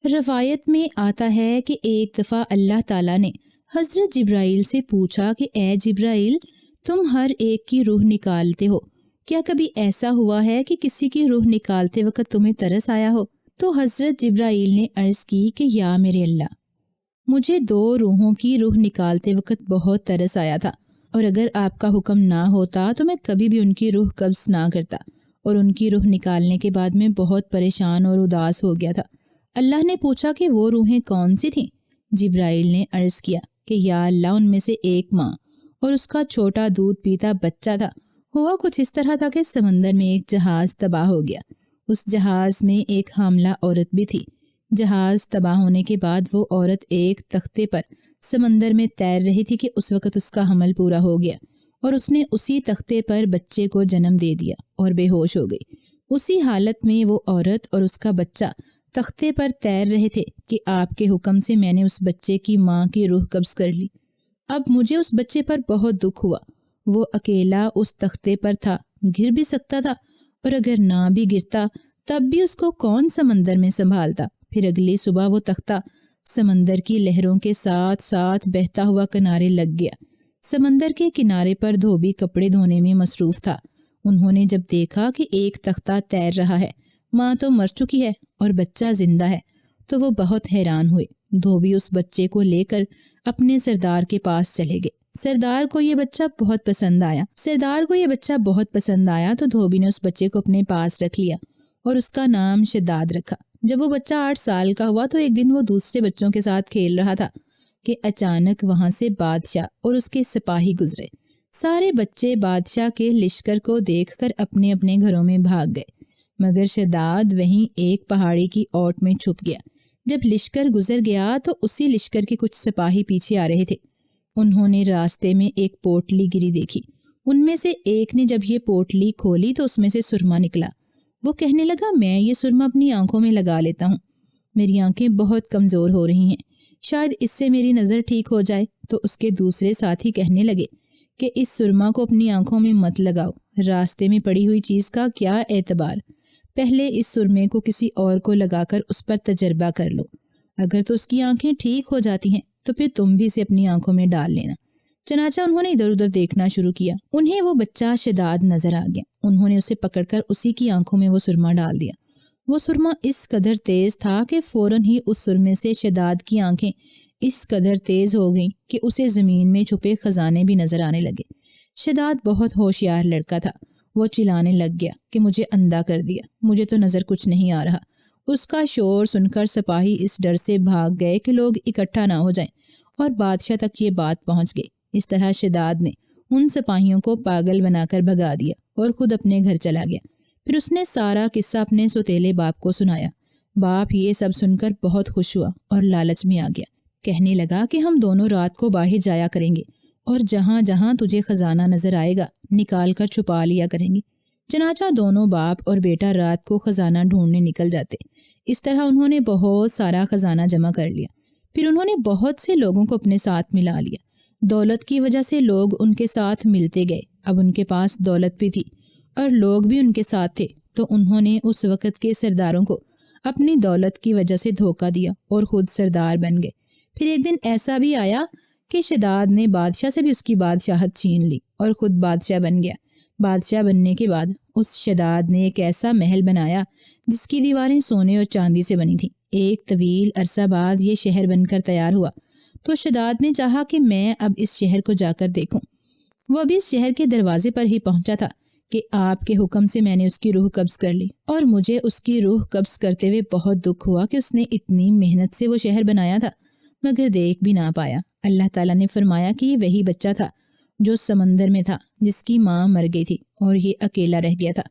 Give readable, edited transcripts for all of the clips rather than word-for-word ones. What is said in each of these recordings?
روایت میں آتا ہے کہ ایک دفعہ اللہ تعالیٰ نے حضرت جبرائیل سے پوچھا کہ اے جبرائیل، تم ہر ایک کی روح نکالتے ہو، کیا کبھی ایسا ہوا ہے کہ کسی کی روح نکالتے وقت تمہیں ترس آیا ہو؟ تو حضرت جبرائیل نے عرض کی کہ یا میرے اللہ، مجھے 2 روحوں کی روح نکالتے وقت بہت ترس آیا تھا، اور اگر آپ کا حکم نہ ہوتا تو میں کبھی بھی ان کی روح قبض نہ کرتا، اور ان کی روح نکالنے کے بعد میں بہت پریشان اور اداس ہو گیا تھا۔ اللہ نے پوچھا کہ وہ روحیں کون سی تھیں؟ جبرائیل نے عرض کیا کہ یا اللہ، ان میں سے ایک ماں اور اس کا چھوٹا دودھ پیتا بچہ تھا۔ ہوا کچھ اس طرح تھا کہ سمندر میں ایک جہاز تباہ ہو گیا۔ اس جہاز میں ایک حاملہ عورت بھی تھی۔ جہاز تباہ ہونے کے بعد وہ عورت ایک تختے پر سمندر میں تیر رہی تھی کہ اس وقت اس کا حمل پورا ہو گیا، اور اس نے اسی تختے پر بچے کو جنم دے دیا اور بے ہوش ہو گئی۔ اسی حالت میں وہ عورت اور اس کا بچہ تختے پر تیر رہے تھے کہ آپ کے حکم سے میں نے اس بچے کی ماں کی روح قبض کر لی۔ اب مجھے اس بچے پر بہت دکھ ہوا۔ وہ اکیلا اس تختے پر تھا، گر بھی سکتا تھا، اور اگر نہ بھی گرتا تب بھی اس کو کون سمندر میں سنبھالتا۔ پھر اگلی صبح وہ تختہ سمندر کی لہروں کے ساتھ ساتھ بہتا ہوا کنارے لگ گیا۔ سمندر کے کنارے پر دھوبی کپڑے دھونے میں مصروف تھا۔ انہوں نے جب دیکھا کہ ایک تختہ تیر رہا ہے، ماں تو مر چکی ہے اور بچہ زندہ ہے، تو وہ بہت حیران ہوئے۔ دھوبی اس بچے کو لے کر اپنے سردار کے پاس چلے گئے۔ سردار کو یہ بچہ بہت پسند آیا تو دھوبی نے اس بچے کو اپنے پاس رکھ لیا اور اس کا نام شداد رکھا۔ جب وہ بچہ 8 سال کا ہوا تو ایک دن وہ دوسرے بچوں کے ساتھ کھیل رہا تھا کہ اچانک وہاں سے بادشاہ اور اس کے سپاہی گزرے۔ سارے بچے بادشاہ کے لشکر کو دیکھ کر اپنے اپنے گھروں میں بھاگ گئے، مگر شداد وہیں ایک پہاڑی کی اوٹ میں چھپ گیا۔ جب لشکر گزر گیا تو اسی لشکر کے کچھ سپاہی پیچھے آ رہے تھے۔ انہوں نے راستے میں ایک پوٹلی گری دیکھی۔ ان میں سے ایک نے جب یہ پوٹلی کھولی تو اس میں سے سرما نکلا۔ وہ کہنے لگا، میں یہ سرما اپنی آنکھوں میں لگا لیتا ہوں، میری آنکھیں بہت کمزور ہو رہی ہیں، شاید اس سے میری نظر ٹھیک ہو جائے۔ تو اس کے دوسرے ساتھی کہنے لگے کہ اس سرما کو اپنی آنکھوں میں مت لگاؤ، راستے میں پڑی ہوئی چیز کا کیا اعتبار، پہلے اس سرمے کو کسی اور کو لگا کر اس پر تجربہ کر لو، اگر تو اس کی آنکھیں ٹھیک ہو جاتی ہیں تو پھر تم بھی اسے اپنی آنکھوں میں ڈال لینا۔ چنانچہ انہوں نے ادھر ادھر دیکھنا شروع کیا۔ انہیں وہ بچہ شداد نظر آ گیا۔ انہوں نے اسے پکڑ کر اسی کی آنکھوں میں وہ سرما ڈال دیا۔ وہ سرما اس قدر تیز تھا کہ فوراً ہی اس سرمے سے شداد کی آنکھیں اس قدر تیز ہو گئیں کہ اسے زمین میں چھپے خزانے بھی نظر آنے لگے۔ شداد بہت ہوشیار لڑکا تھا۔ وہ چلانے لگ گیا کہ مجھے اندھا کر دیا، مجھے تو نظر کچھ نہیں آ رہا۔ اس کا شور سن کر سپاہی اس ڈر سے بھاگ گئے کہ لوگ اکٹھا نہ ہو جائیں، اور بادشاہ تک یہ بات پہنچ گئی۔ اس طرح شداد نے ان سپاہیوں کو پاگل بنا کر بھگا دیا اور خود اپنے گھر چلا گیا۔ پھر اس نے سارا قصہ اپنے سوتیلے باپ کو سنایا۔ باپ یہ سب سن کر بہت خوش ہوا اور لالچ میں آ گیا۔ کہنے لگا کہ ہم دونوں رات کو باہر جایا کریں گے، اور جہاں جہاں تجھے خزانہ نظر آئے گا نکال کر چھپا لیا کریں گے۔ چنانچہ دونوں باپ اور بیٹا رات کو خزانہ ڈھونڈنے نکل جاتے۔ اس طرح انہوں نے بہت سارا خزانہ جمع کر لیا۔ پھر انہوں نے بہت سے لوگوں کو اپنے ساتھ ملا لیا۔ دولت کی وجہ سے لوگ ان کے ساتھ ملتے گئے۔ اب ان کے پاس دولت بھی تھی اور لوگ بھی ان کے ساتھ تھے، تو انہوں نے اس وقت کے سرداروں کو اپنی دولت کی وجہ سے دھوکہ دیا اور خود سردار بن گئے۔ پھر ایک دن ایسا بھی آیا کہ شداد نے بادشاہ سے بھی اس کی بادشاہت چھین لی اور خود بادشاہ بن گیا۔ بادشاہ بننے کے بعد اس شداد نے ایک ایسا محل بنایا جس کی دیواریں سونے اور چاندی سے بنی تھیں۔ ایک طویل عرصہ بعد یہ شہر بن کر تیار ہوا تو شداد نے چاہا کہ میں اب اس شہر کو جا کر دیکھوں۔ وہ ابھی اس شہر کے دروازے پر ہی پہنچا تھا کہ آپ کے حکم سے میں نے اس کی روح قبض کر لی، اور مجھے اس کی روح قبض کرتے ہوئے بہت دکھ ہوا کہ اس نے اتنی محنت سے وہ شہر بنایا تھا مگر دیکھ بھی نہ پایا۔ اللہ تعالیٰ نے فرمایا کہ یہ وہی بچہ تھا جو سمندر میں تھا، جس کی ماں مر گئی تھی اور یہ اکیلا رہ گیا تھا۔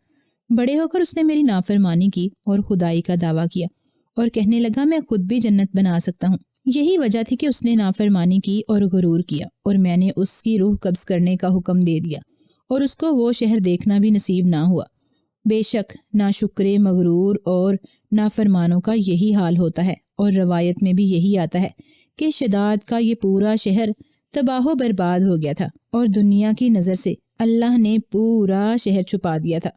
بڑے ہو کر اس نے میری نافرمانی کی اور خدائی کا دعویٰ کیا اور کہنے لگا میں خود بھی جنت بنا سکتا ہوں۔ یہی وجہ تھی کہ اس نے نافرمانی کی اور غرور کیا، اور میں نے اس کی روح قبض کرنے کا حکم دے دیا اور اس کو وہ شہر دیکھنا بھی نصیب نہ ہوا۔ بے شک ناشکرے، مغرور اور نافرمانوں کا یہی حال ہوتا ہے، اور روایت میں بھی یہی آتا ہے کہ شداد کا یہ پورا شہر تباہ و برباد ہو گیا تھا اور دنیا کی نظر سے اللہ نے پورا شہر چھپا دیا تھا۔